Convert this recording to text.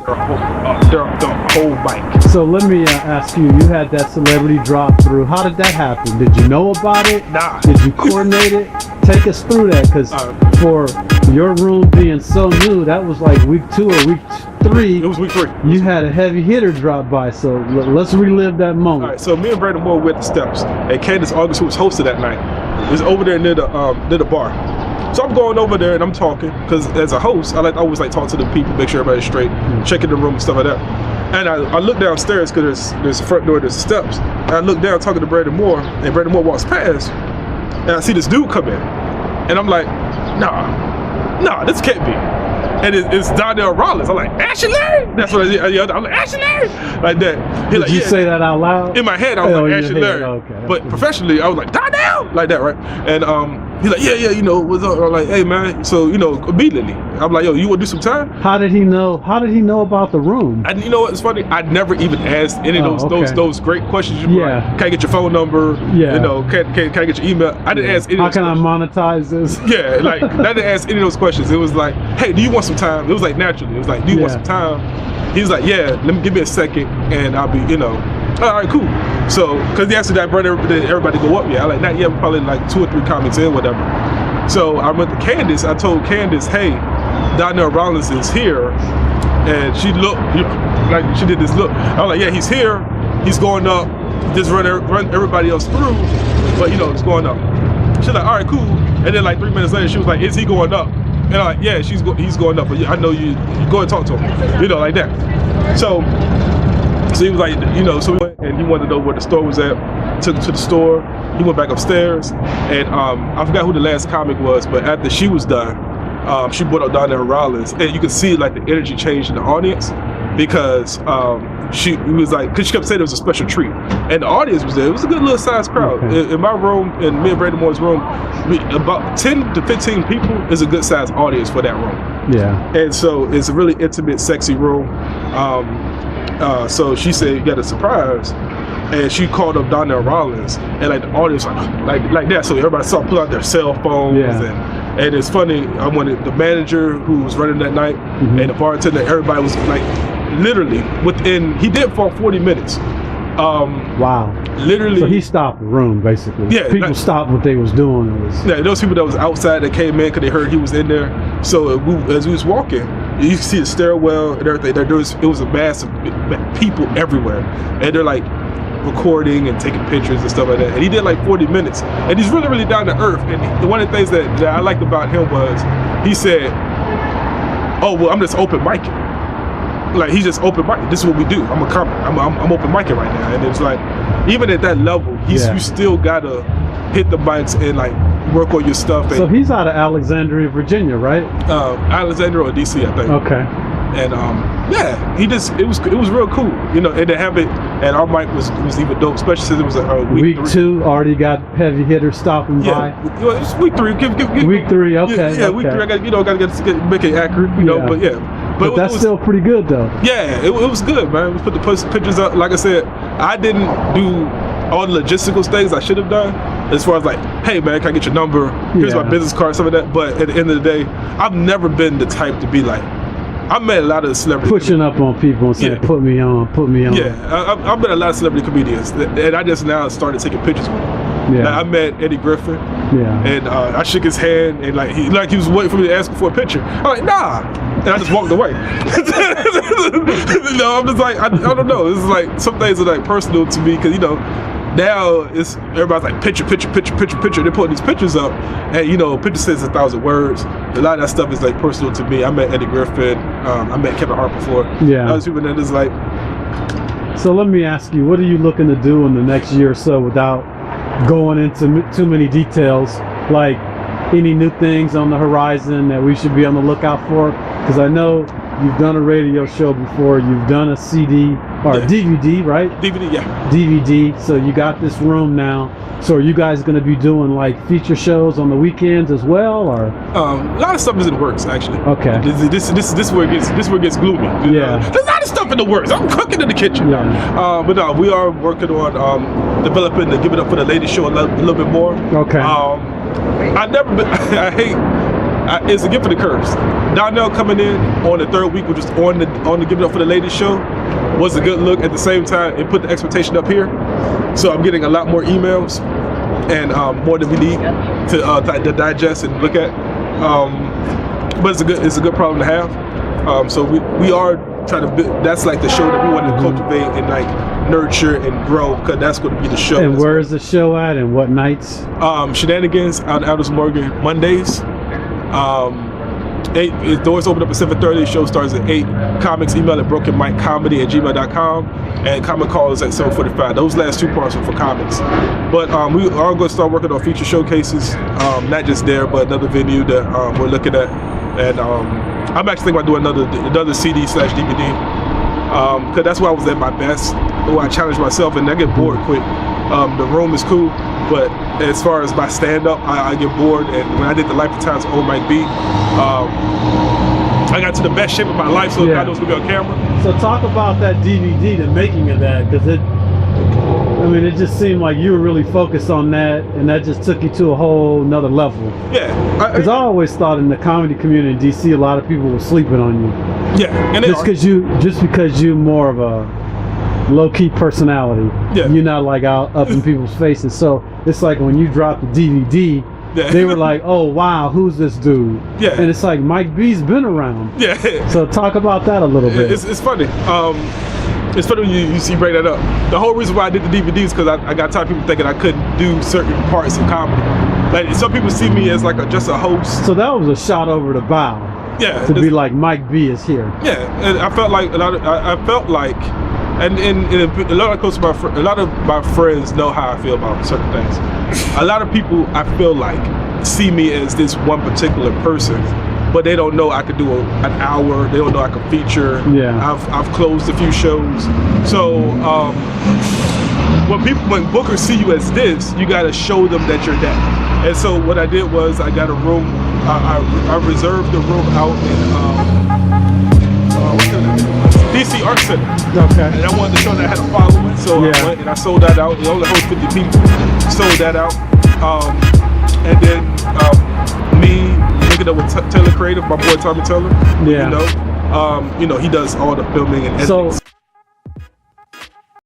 the whole bike. So let me ask you, you had that celebrity drop through. How did that happen? Did you know about it? Nah. Did you coordinate it? Take us through that, because for your room being so new, that was like week 2 or week 3. It was week 3. You had a heavy hitter drop by, so let's relive that moment. All right, so me and Brandon Moore were at the steps, and Candace August, who was hosted that night, is over there near the bar. So I'm going over there and I'm talking, because as a host, I always talk to the people, make sure everybody's straight, checking the room and stuff like that. And I look downstairs, because there's a front door, there's the steps. And I look down talking to Brandon Moore, and Brandon Moore walks past, and I see this dude come in. And I'm like, nah, this can't be. And it's Donnell Rawlings. I'm like, Ashley? That's what I yelled. I'm like, Ashley? Like that. Did you say that out loud? In my head, I was like, Ashley. Okay. But professionally, I was like, Donnell! Like that, right? And he's like, yeah, you know, what's up? I'm like, hey, man. So, you know, immediately, I'm like, yo, you want to do some time? How did he know about the room? And you know what's funny? I never even asked any of those great questions. Like, can I get your phone number? Yeah. You know, can I get your email? I didn't ask any of those questions. How can I monetize this? Yeah, like, I didn't ask any of those questions. It was like, hey, do you want some time? It was like naturally. It was like, do you want some time? He was like, yeah, give me a second and I'll be, you know, all right, cool. So, because he asked that brother, did everybody go up yet? I like, not yet, probably like 2 or 3 comments in, whatever. So I went to Candace. I told Candace, hey, Donnell Rawlings is here. And she looked, like she did this look. I was like, yeah, he's here. He's going up. Just run everybody else through. But, you know, it's going up. She's like, all right, cool. And then like 3 minutes later, she was like, is he going up? And I'm like, yeah, he's going up. But I know you go and talk to him. You know, like that. So he was like, you know, so we went and he wanted to know where the store was at. Took him to the store. He went back upstairs, and I forgot who the last comic was, but after she was done, she brought up Donnell Rawlings, and you could see like the energy change in the audience, because she was like, because she kept saying it was a special treat, and the audience was there. It was a good little sized crowd. In my room, in me and Brandon Moore's room, about 10 to 15 people is a good sized audience for that room. Yeah. And so it's a really intimate, sexy room. So she said, you got a surprise. And she called up Donnell Rawlings, and like the audience like that. So everybody saw pull out their cell phones, and it's funny. I wanted the manager who was running that night, and the bartender. Everybody was like, literally within. He did for 40 minutes. Wow. Literally. So he stopped the room basically. Yeah. People stopped what they was doing. Those people that was outside that came in because they heard he was in there. So as we was walking, you can see the stairwell and everything. It was a mass of people everywhere, and they're like recording and taking pictures and stuff like that. And he did like 40 minutes, and he's really, really down to earth. And one of the things that I liked about him was he said, oh, well, I'm just open micing. Like, he's just open mic. This is what we do. I'm a comic. I'm open micing right now. And it's like, even at that level, you still gotta hit the mics and like work on your stuff. So he's out of Alexandria, Virginia, right? Alexandria or D.C., I think. Okay. And yeah, it was real cool, you know. And to have it, and our mic was even dope, especially since it was a week 2 already got heavy hitters stopping by. Yeah, it's week 3. Week 3, okay. Yeah, week 3. I got make it accurate, you know. But yeah. But that's still pretty good, though. Yeah, it was good, man. We put the pictures up. Like I said, I didn't do all the logistical things I should have done, as far as like, hey man, can I get your number? Here's my business card, some of that. But at the end of the day, I've never been the type to be like, I met a lot of celebrities pushing up on people and saying, put me on. Yeah, I've met a lot of celebrity comedians, and I just now started taking pictures with them. Yeah. Like, I met Eddie Griffin. Yeah. And I shook his hand, and he was waiting for me to ask him for a picture. I'm like, nah, and I just walked away. You know, I'm just like, I don't know. It's like some things are like personal to me, because you know, now it's everybody's like picture. They're putting these pictures up, and you know, picture says 1,000 words. A lot of that stuff is like personal to me. I met Eddie Griffin. I met Kevin Hart before. Yeah. Other people that is like. So let me ask you, what are you looking to do in the next year or so without going into too many details? Like any new things on the horizon that we should be on the lookout for? Because I know you've done a radio show before, you've done a CD or DVD, right? DVD, yeah. DVD. So you got this room now. So are you guys going to be doing like feature shows on the weekends as well, or? A lot of stuff is in the works, actually. Okay. This where it gets gloomy. Yeah. There's a lot of stuff in the works. I'm cooking in the kitchen. Yeah. But no, we are working on developing the Give It Up for the Ladies show a little bit more. Okay. I never been. I hate it's a gift and a curse. Donnell coming in on the third week, just on the Give It Up for the Ladies show, was a good look. At the same time, it put the expectation up here. So I'm getting a lot more emails and more than we need to digest and look at. But it's a good problem to have. So we are trying to build. That's like the show that we want to cultivate and like nurture and grow, because that's going to be the show. And where is the show at and what nights? Shenanigans out in Aldous Morgan Mondays. 8 doors open up at 7:30. Show starts at 8. Comics email at brokenmicecomedy@gmail.com, and comic call is at 7:45. Those last 2 parts are for comics. But we are going to start working on feature showcases, not just there, but another venue that we're looking at. And I'm actually thinking about doing another CD/DVD, because that's where I was at my best, where I challenge myself, and I get bored quick. The room is cool, but as far as my stand-up, I get bored. And when I did the Life and Times of Old Mike B, I got to the best shape of my life, so God knows it's gonna be on camera. So talk about that DVD, the making of that, because it just seemed like you were really focused on that, and that just took you to a whole nother level. Yeah. Because I always thought in the comedy community in DC, a lot of people were sleeping on you. Yeah. And just because you're more of a low-key personality. Yeah. You're not like out up in people's faces. So it's like when you dropped the DVD, they were like, oh wow, who's this dude? Yeah. And it's like Mike B's been around. Yeah. So talk about that a little bit. It's funny. It's funny when you see bring that up. The whole reason why I did the DVD is because I got tired of people thinking I couldn't do certain parts of comedy. Like some people see me as like just a host. So that was a shot over the bow. Yeah. To be like Mike B is here. Yeah, and I felt like and a lot of my friends know how I feel about certain things. A lot of people, I feel like, see me as this one particular person, but they don't know I could do an hour. They don't know I could feature. Yeah. I've closed a few shows. So when bookers see you as this, you got to show them that you're that. And so what I did was I got a room. I reserved the room out in D.C. Art Center. Okay. And I wanted to show that I had a following, so I went and I sold that out. It only holds 50 people. Sold that out. And then me linking up with Taylor Creative, my boy Tommy Taylor. Yeah. You know, he does all the filming and editing. So